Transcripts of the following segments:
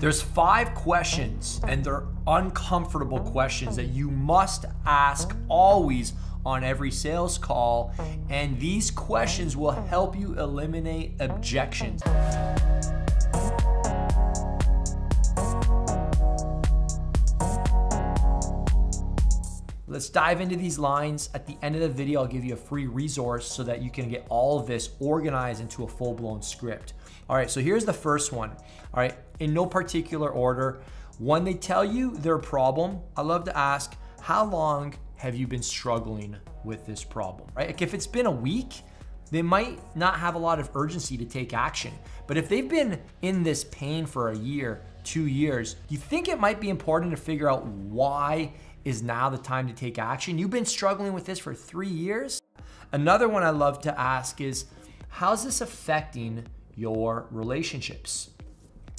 There's 5 questions, and they're uncomfortable questions that you must ask always on every sales call, and these questions will help you eliminate objections. Let's dive into these lines. At the end of the video, I'll give you a free resource so that you can get all of this organized into a full-blown script. All right, so here's the first one. All right, in no particular order, when they tell you their problem, I love to ask, how long have you been struggling with this problem, right? Like if it's been a week, they might not have a lot of urgency to take action. But if they've been in this pain for a year, 2 years, you think it might be important to figure out why is now the time to take action. You've been struggling with this for 3 years. Another one I love to ask is, how's this affecting your relationships?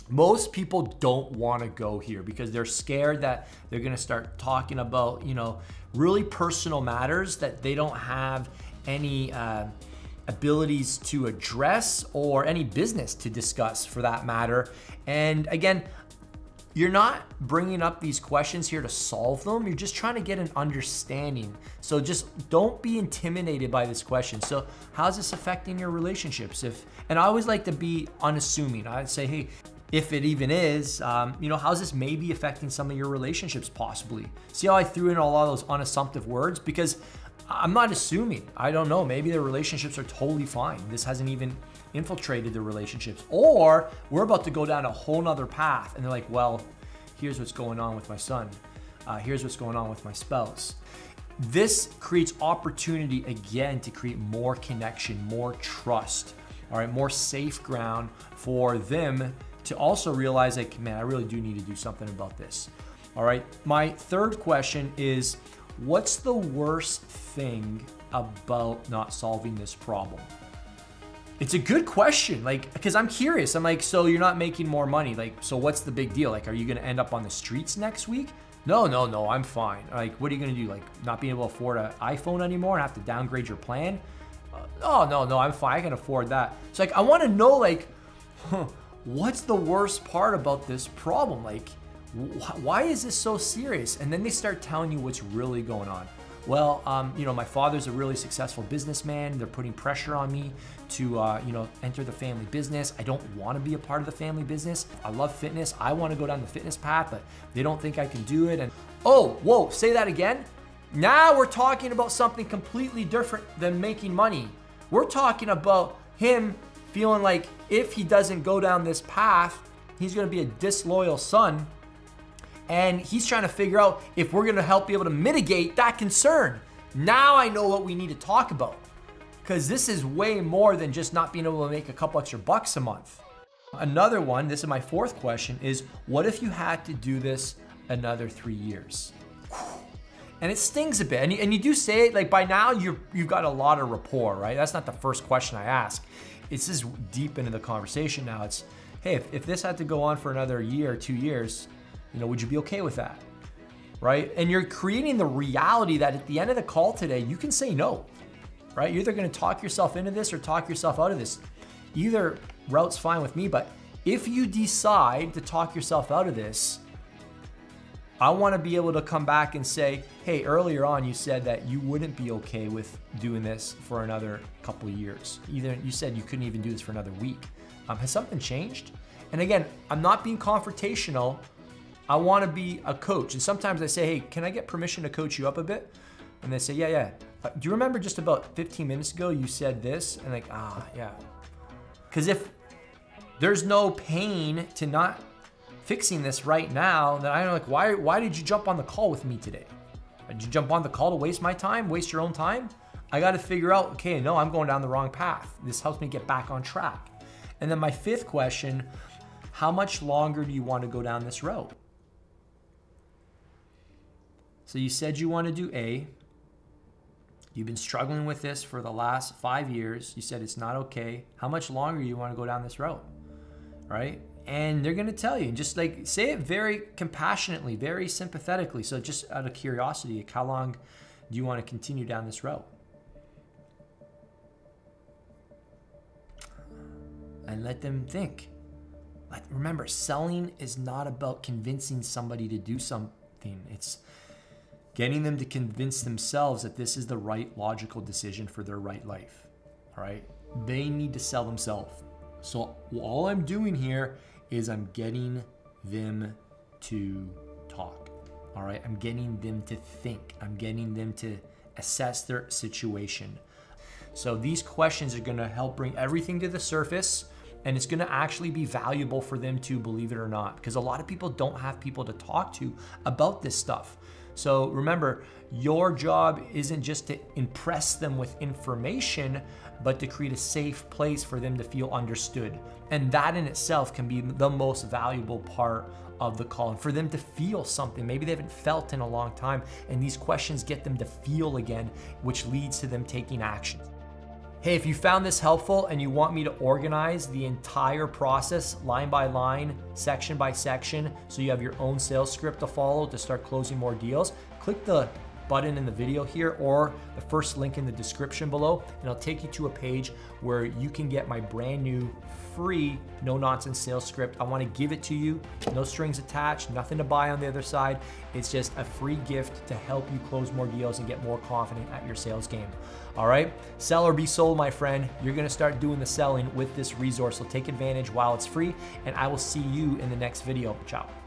Most people don't want to go here because they're scared that they're going to start talking about, really personal matters that they don't have any abilities to address or any business to discuss for that matter. And again, you're not bringing up these questions here to solve them. You're just trying to get an understanding. So just don't be intimidated by this question. So how's this affecting your relationships? And I always like to be unassuming. I'd say, hey, if it even is, how's this maybe affecting some of your relationships possibly? See how I threw in a lot of those unassumptive words? Because I'm not assuming. I don't know. Maybe their relationships are totally fine. This hasn't even infiltrated the relationships. Or we're about to go down a whole nother path and they're like, well, here's what's going on with my son. Here's what's going on with my spouse. This creates opportunity again to create more connection, more trust, all right, more safe ground for them to also realize like, man, I really do need to do something about this. All right, my third question is, what's the worst thing about not solving this problem? It's a good question, because I'm curious. I'm like, so you're not making more money. So what's the big deal? Are you gonna end up on the streets next week? No, I'm fine. What are you gonna do? Not being able to afford an iPhone anymore and have to downgrade your plan? No, I'm fine, I can afford that. So I wanna know what's the worst part about this problem? Why is this so serious? And then they start telling you what's really going on. Well, my father's a really successful businessman. They're putting pressure on me to, enter the family business. I don't want to be a part of the family business. I love fitness. I want to go down the fitness path, but they don't think I can do it. And oh, whoa, say that again. Now we're talking about something completely different than making money. We're talking about him feeling like if he doesn't go down this path, he's going to be a disloyal son. And he's trying to figure out if we're gonna help be able to mitigate that concern. Now I know what we need to talk about, because this is way more than just not being able to make a couple extra bucks a month. Another one, this is my fourth question, is what if you had to do this another 3 years? And it stings a bit. And you do say it, by now you've got a lot of rapport, right? That's not the first question I ask. It's just deep into the conversation now. It's, hey, if this had to go on for another year or 2 years, would you be okay with that, right? And you're creating the reality that at the end of the call today, you can say no, right? You're either gonna talk yourself into this or talk yourself out of this. Either route's fine with me, but if you decide to talk yourself out of this, I wanna be able to come back and say, hey, earlier on you said that you wouldn't be okay with doing this for another couple of years. Either you said you couldn't even do this for another week. Has something changed? And again, I'm not being confrontational. I want to be a coach. And sometimes I say, hey, can I get permission to coach you up a bit? And they say, yeah. Do you remember just about 15 minutes ago you said this? And yeah. Because if there's no pain to not fixing this right now, then I don't why did you jump on the call with me today? Did you jump on the call to waste my time, waste your own time? I got to figure out, okay, no, I'm going down the wrong path. This helps me get back on track. And then my fifth question, how much longer do you want to go down this road? So you said you want to do A. You've been struggling with this for the last 5 years. You said it's not okay. How much longer do you want to go down this road, right? And they're going to tell you, just say it very compassionately, very sympathetically. So just out of curiosity, how long do you want to continue down this road? And let them think. remember, selling is not about convincing somebody to do something. It's getting them to convince themselves that this is the right logical decision for their right life. All right. They need to sell themselves. So all I'm doing here is I'm getting them to talk. All right. I'm getting them to think. I'm getting them to assess their situation. So these questions are going to help bring everything to the surface, and it's going to actually be valuable for them too, believe it or not, because a lot of people don't have people to talk to about this stuff. So remember, your job isn't just to impress them with information, but to create a safe place for them to feel understood. And that in itself can be the most valuable part of the call, and for them to feel something maybe they haven't felt in a long time. And these questions get them to feel again, which leads to them taking action. Hey, if you found this helpful and you want me to organize the entire process line by line, section by section, so you have your own sales script to follow to start closing more deals, click the button in the video here or the first link in the description below, and I'll take you to a page where you can get my brand new free no nonsense sales script. I want to give it to you, no strings attached, nothing to buy on the other side. It's just a free gift to help you close more deals and get more confident at your sales game. All right, sell or be sold, my friend. You're going to start doing the selling with this resource, so take advantage while it's free, and I will see you in the next video. Ciao.